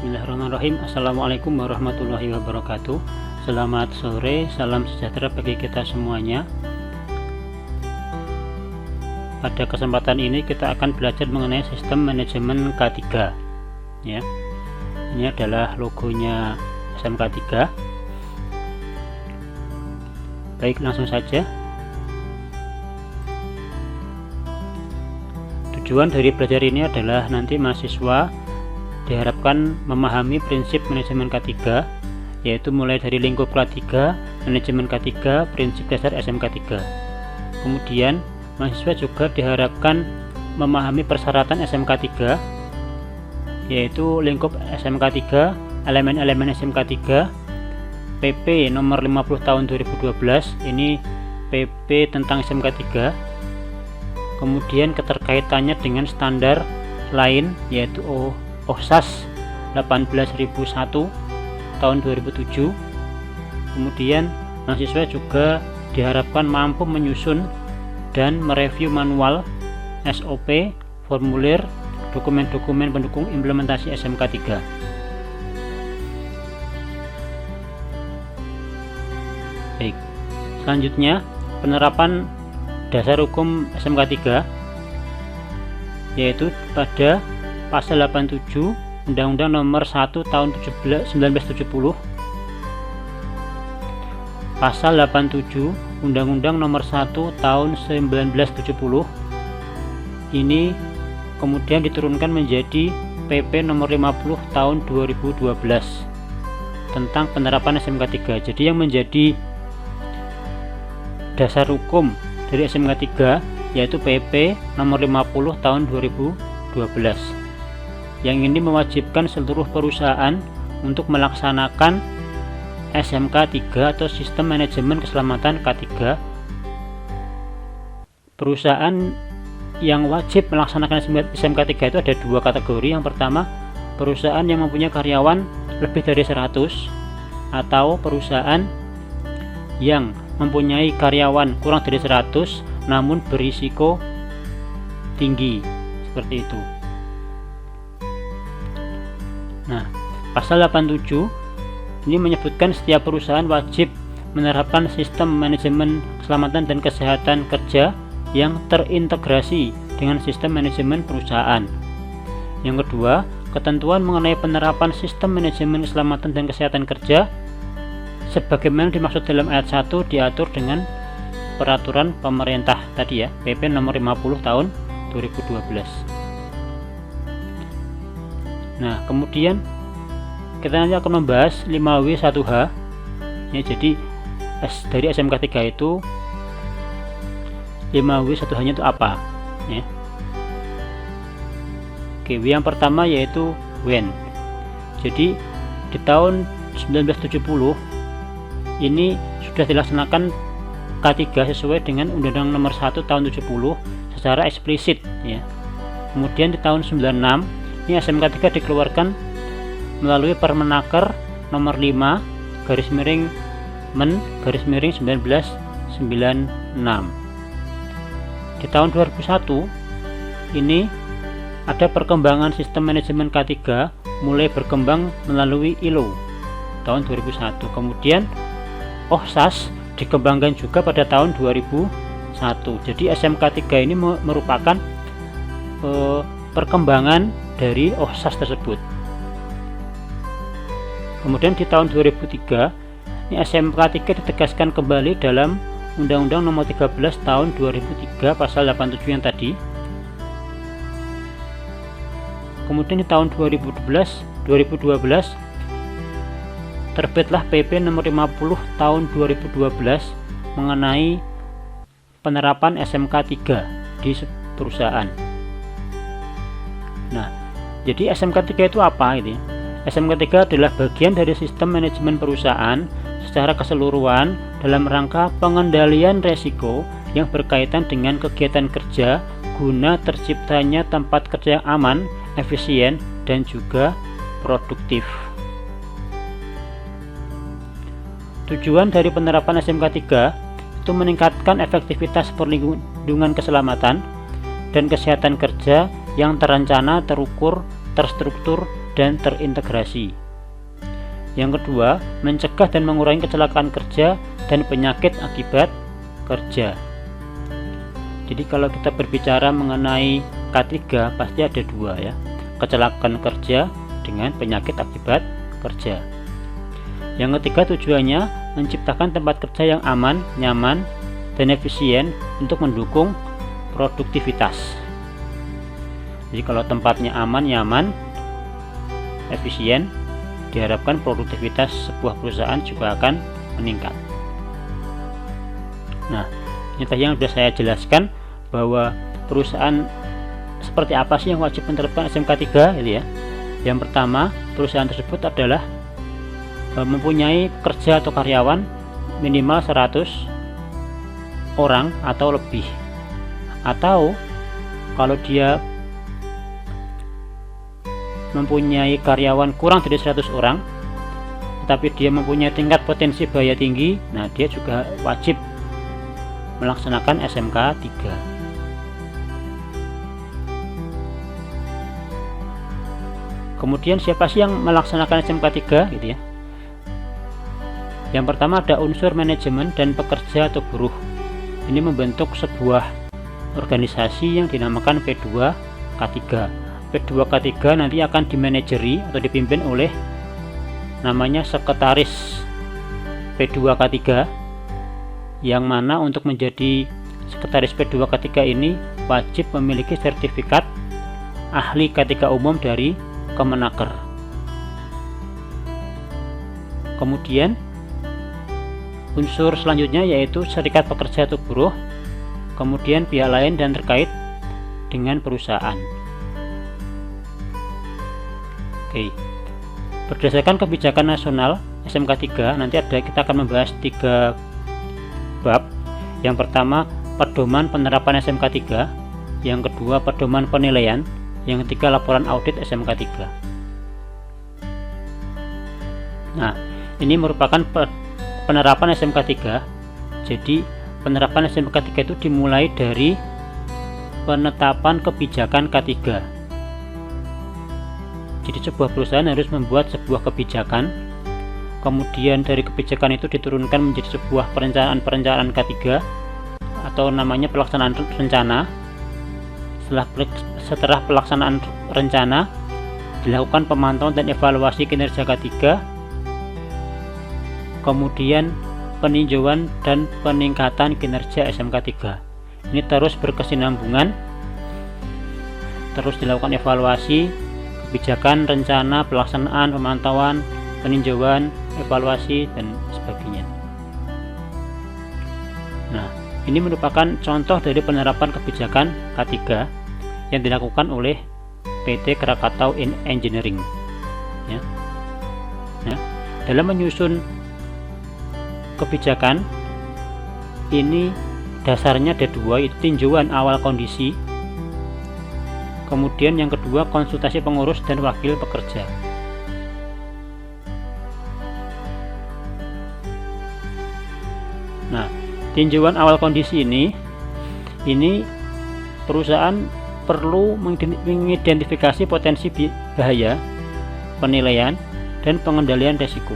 Bismillahirrahmanirrahim. Assalamualaikum warahmatullahi wabarakatuh. Selamat sore, salam sejahtera bagi kita semuanya. Pada kesempatan ini kita akan belajar mengenai sistem manajemen K3 ya. Ini adalah logonya SMK 3. Baik, langsung saja. Tujuan dari belajar ini adalah nanti mahasiswa diharapkan memahami prinsip manajemen K3, yaitu mulai dari lingkup K3, manajemen K3, prinsip dasar SMK 3. Kemudian mahasiswa juga diharapkan memahami persyaratan SMK 3, yaitu lingkup SMK 3, elemen-elemen SMK 3, PP nomor 50 tahun 2012, ini PP tentang SMK 3. Kemudian keterkaitannya dengan standar lain, yaitu OHSAS 18001 tahun 2007. Kemudian mahasiswa juga diharapkan mampu menyusun dan mereview manual, SOP, formulir, dokumen-dokumen pendukung implementasi SMK 3. Baik, selanjutnya penerapan dasar hukum SMK 3, yaitu pada Pasal 87 Undang-Undang Nomor 1 Tahun 1970, Pasal 87 Undang-Undang Nomor 1 Tahun 1970 ini kemudian diturunkan menjadi PP Nomor 50 Tahun 2012 tentang penerapan SMK 3. Jadi yang menjadi dasar hukum dari SMK 3 yaitu PP Nomor 50 Tahun 2012. Yang ini mewajibkan seluruh perusahaan untuk melaksanakan SMK 3 atau Sistem Manajemen Keselamatan K3. Perusahaan yang wajib melaksanakan SMK 3 itu ada dua kategori. Yang pertama, perusahaan yang mempunyai karyawan lebih dari 100, atau perusahaan yang mempunyai karyawan kurang dari 100 namun berisiko tinggi, seperti itu. Nah, pasal 87 ini menyebutkan setiap perusahaan wajib menerapkan sistem manajemen keselamatan dan kesehatan kerja yang terintegrasi dengan sistem manajemen perusahaan. Yang kedua, ketentuan mengenai penerapan sistem manajemen keselamatan dan kesehatan kerja sebagaimana dimaksud dalam ayat 1 diatur dengan peraturan pemerintah tadi ya, PP nomor 50 tahun 2012. Nah, kemudian kita nanti akan membahas 5W1H ya. Jadi dari SMK 3 itu 5W1H nya itu apa ya. Oke, yang pertama yaitu when. Jadi di tahun 1970 ini sudah dilaksanakan K3 sesuai dengan Undang-Undang Nomor 1 Tahun 70 secara eksplisit ya. Kemudian di tahun 96 ini SMK 3 dikeluarkan melalui Permenaker nomor 5 garis miring Men garis miring 1996. Di tahun 2001 ini ada perkembangan sistem manajemen K3 mulai berkembang melalui ILO tahun 2001. Kemudian OHSAS dikembangkan juga pada tahun 2001. Jadi SMK 3 ini merupakan perkembangan dari OHSAS tersebut. Kemudian di tahun 2003 ini SMK 3 ditegaskan kembali dalam Undang-Undang Nomor 13 Tahun 2003 Pasal 87 yang tadi. Kemudian di tahun 2012 terbitlah PP Nomor 50 Tahun 2012 mengenai penerapan SMK 3 di perusahaan. Nah, jadi SMK 3 itu apa ini? SMK 3 adalah bagian dari sistem manajemen perusahaan secara keseluruhan dalam rangka pengendalian resiko yang berkaitan dengan kegiatan kerja guna terciptanya tempat kerja yang aman, efisien, dan juga produktif. Tujuan dari penerapan SMK 3 itu meningkatkan efektivitas perlindungan keselamatan dan kesehatan kerja yang terencana, terukur, terstruktur, dan terintegrasi. Yang kedua, mencegah dan mengurangi kecelakaan kerja dan penyakit akibat kerja. Jadi kalau kita berbicara mengenai K3 pasti ada dua ya, kecelakaan kerja dengan penyakit akibat kerja. Yang ketiga, tujuannya menciptakan tempat kerja yang aman, nyaman, dan efisien untuk mendukung produktivitas. Jadi kalau tempatnya aman, nyaman, efisien, diharapkan produktivitas sebuah perusahaan juga akan meningkat. Nah, ini tadi yang sudah saya jelaskan bahwa perusahaan seperti apa sih yang wajib menerapkan SMK 3 gitu ya. Yang pertama, perusahaan tersebut adalah mempunyai pekerja atau karyawan minimal 100 orang atau lebih. Atau kalau dia mempunyai karyawan kurang dari 100 orang tetapi dia mempunyai tingkat potensi bahaya tinggi, nah dia juga wajib melaksanakan SMK 3. Kemudian siapa sih yang melaksanakan SMK 3 gitu ya? Yang pertama ada unsur manajemen dan pekerja atau buruh. Ini membentuk sebuah organisasi yang dinamakan P2K3. P2K3 nanti akan dimanajeri atau dipimpin oleh namanya sekretaris P2K3, yang mana untuk menjadi sekretaris P2K3 ini wajib memiliki sertifikat ahli K3 umum dari Kemenaker. Kemudian unsur selanjutnya yaitu serikat pekerja atau buruh, kemudian pihak lain dan terkait dengan perusahaan. Oke. Berdasarkan kebijakan nasional SMK 3 nanti kita akan membahas 3 bab. Yang pertama, pedoman penerapan SMK 3, yang kedua pedoman penilaian, yang ketiga laporan audit SMK 3. Nah, ini merupakan penerapan SMK 3. Jadi, penerapan SMK 3 itu dimulai dari penetapan kebijakan K3. Jadi sebuah perusahaan harus membuat sebuah kebijakan, kemudian dari kebijakan itu diturunkan menjadi sebuah perencanaan K3 atau namanya pelaksanaan rencana. Setelah pelaksanaan rencana dilakukan pemantauan dan evaluasi kinerja K3, kemudian peninjauan dan peningkatan kinerja SMK 3. Ini terus berkesinambungan, terus dilakukan evaluasi kebijakan, rencana, pelaksanaan, pemantauan, peninjauan, evaluasi, dan sebagainya. Nah, ini merupakan contoh dari penerapan kebijakan K3 yang dilakukan oleh PT Krakatau Engineering. Ya. Nah, dalam menyusun kebijakan ini dasarnya ada dua, yaitu tinjauan awal kondisi, kemudian yang kedua konsultasi pengurus dan wakil pekerja. Nah, tinjauan awal kondisi ini perusahaan perlu mengidentifikasi potensi bahaya, penilaian, dan pengendalian risiko.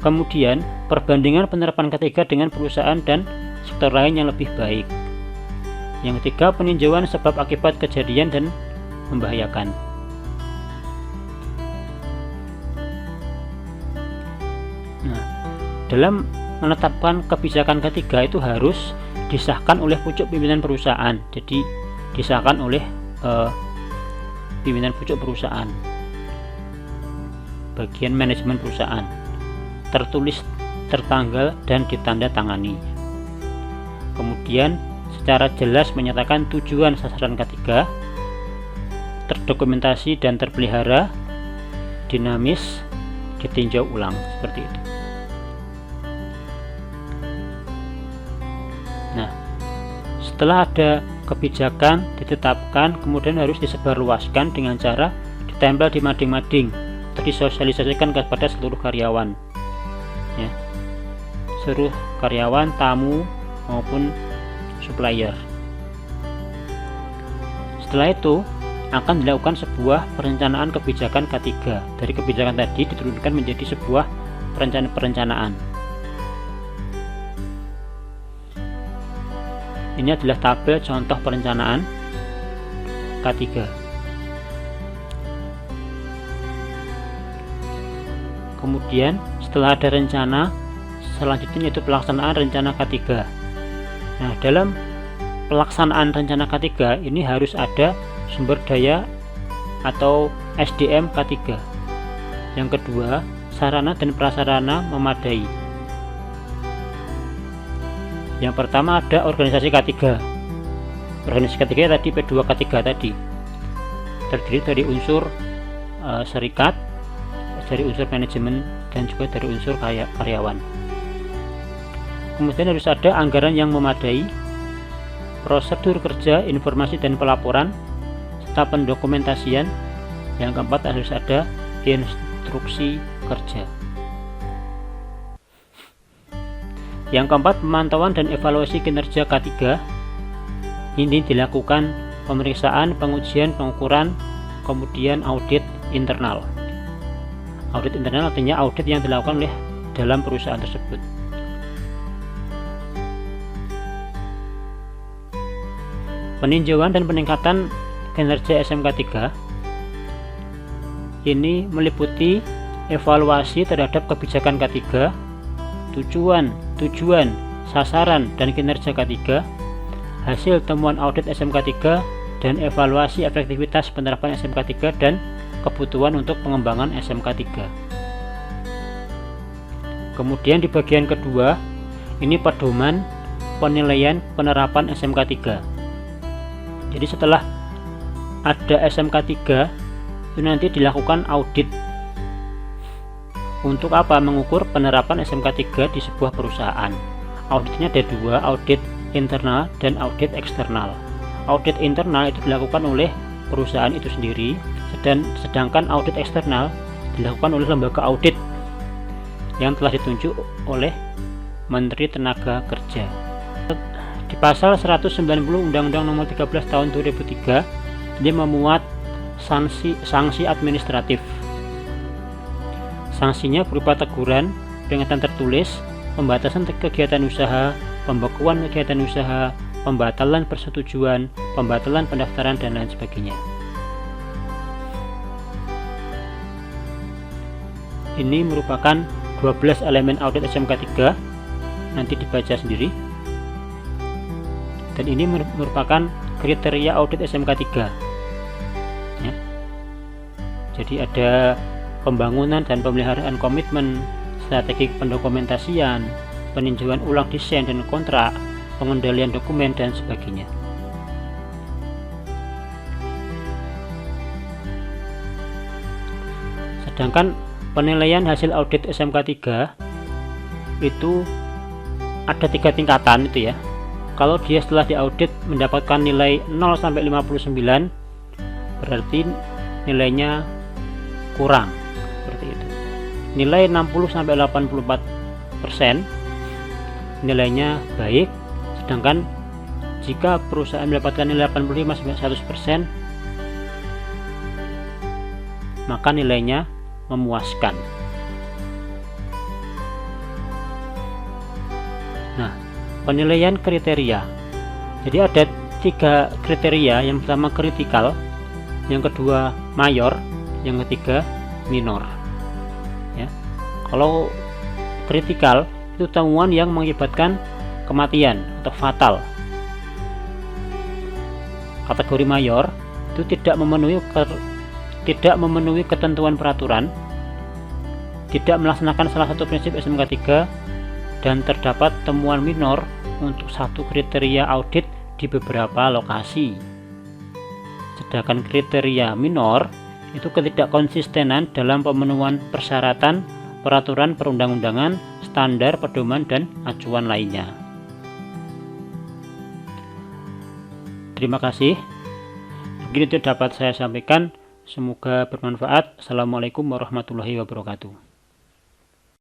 Kemudian perbandingan penerapan K3 dengan perusahaan dan sektor lain yang lebih baik. Yang ketiga, peninjauan sebab akibat kejadian dan membahayakan. Nah, dalam menetapkan kebijakan K3 itu harus disahkan oleh pucuk pimpinan perusahaan. Jadi disahkan oleh pimpinan pucuk perusahaan, bagian manajemen perusahaan, tertulis, tertanggal, dan ditandatangani. Kemudian secara jelas menyatakan tujuan sasaran K3, terdokumentasi dan terpelihara, dinamis, ditinjau ulang, seperti itu. Nah, setelah ada kebijakan ditetapkan, kemudian harus disebarluaskan dengan cara ditempel di mading-mading, disosialisasikan kepada seluruh karyawan, ya, seluruh karyawan, tamu maupun supplier. Setelah itu akan dilakukan sebuah perencanaan kebijakan K3. Dari kebijakan tadi diturunkan menjadi sebuah perencanaan. Ini adalah tabel contoh perencanaan K3. Kemudian setelah ada rencana, selanjutnya yaitu pelaksanaan rencana K3. Nah, dalam pelaksanaan rencana K3 ini harus ada sumber daya atau SDM K3. Yang kedua, sarana dan prasarana memadai. Yang pertama ada organisasi K3. Organisasi K3 tadi P2K3 tadi terdiri dari unsur serikat, dari unsur manajemen, dan juga dari unsur karyawan. Kemudian harus ada anggaran yang memadai, prosedur kerja, informasi dan pelaporan, serta pendokumentasian. Yang keempat harus ada instruksi kerja. Yang keempat, pemantauan dan evaluasi kinerja K3. Ini dilakukan pemeriksaan, pengujian, pengukuran, kemudian audit internal. Audit internal artinya audit yang dilakukan oleh dalam perusahaan tersebut. Peninjauan dan peningkatan kinerja SMK 3 ini meliputi evaluasi terhadap kebijakan K3, tujuan, sasaran, dan kinerja K3, hasil temuan audit SMK 3, dan evaluasi efektivitas penerapan SMK 3 dan kebutuhan untuk pengembangan SMK 3. Kemudian di bagian kedua, ini pedoman penilaian penerapan SMK 3. Jadi setelah ada SMK 3 itu nanti dilakukan audit. Untuk apa? Mengukur penerapan SMK 3 di sebuah perusahaan. Auditnya ada dua, audit internal dan audit eksternal. Audit internal itu dilakukan oleh perusahaan itu sendiri, sedangkan audit eksternal dilakukan oleh lembaga audit yang telah ditunjuk oleh Menteri Tenaga Kerja. Di pasal 190 Undang-Undang Nomor 13 Tahun 2003 dia memuat sanksi administratif. Sanksinya berupa teguran, peringatan tertulis, pembatasan kegiatan usaha, pembekuan kegiatan usaha, pembatalan persetujuan, pembatalan pendaftaran, dan lain sebagainya. Ini merupakan 12 elemen audit SMK 3, nanti dibaca sendiri. Dan ini merupakan kriteria audit SMK 3 ya. Jadi ada pembangunan dan pemeliharaan komitmen, strategi pendokumentasian, peninjauan ulang desain dan kontrak, pengendalian dokumen, dan sebagainya. Sedangkan penilaian hasil audit SMK 3 itu ada 3 tingkatan itu ya. Kalau dia setelah diaudit mendapatkan nilai 0 sampai 59, berarti nilainya kurang, seperti itu. Nilai 60 sampai 84%, nilainya baik. Sedangkan jika perusahaan mendapatkan nilai 85 sampai 100%, maka nilainya memuaskan. Nah, penilaian kriteria. Jadi ada 3 kriteria. Yang pertama kritikal, yang kedua mayor, yang ketiga minor. Ya. Kalau kritikal itu temuan yang mengakibatkan kematian atau fatal. Kategori mayor itu tidak memenuhi ketentuan peraturan, tidak melaksanakan salah satu prinsip SMK 3, dan terdapat temuan minor untuk satu kriteria audit di beberapa lokasi. Sedangkan kriteria minor itu ketidakkonsistenan dalam pemenuhan persyaratan, peraturan perundang-undangan, standar, pedoman, dan acuan lainnya. Terima kasih. Begini itu dapat saya sampaikan. Semoga bermanfaat. Assalamualaikum warahmatullahi wabarakatuh.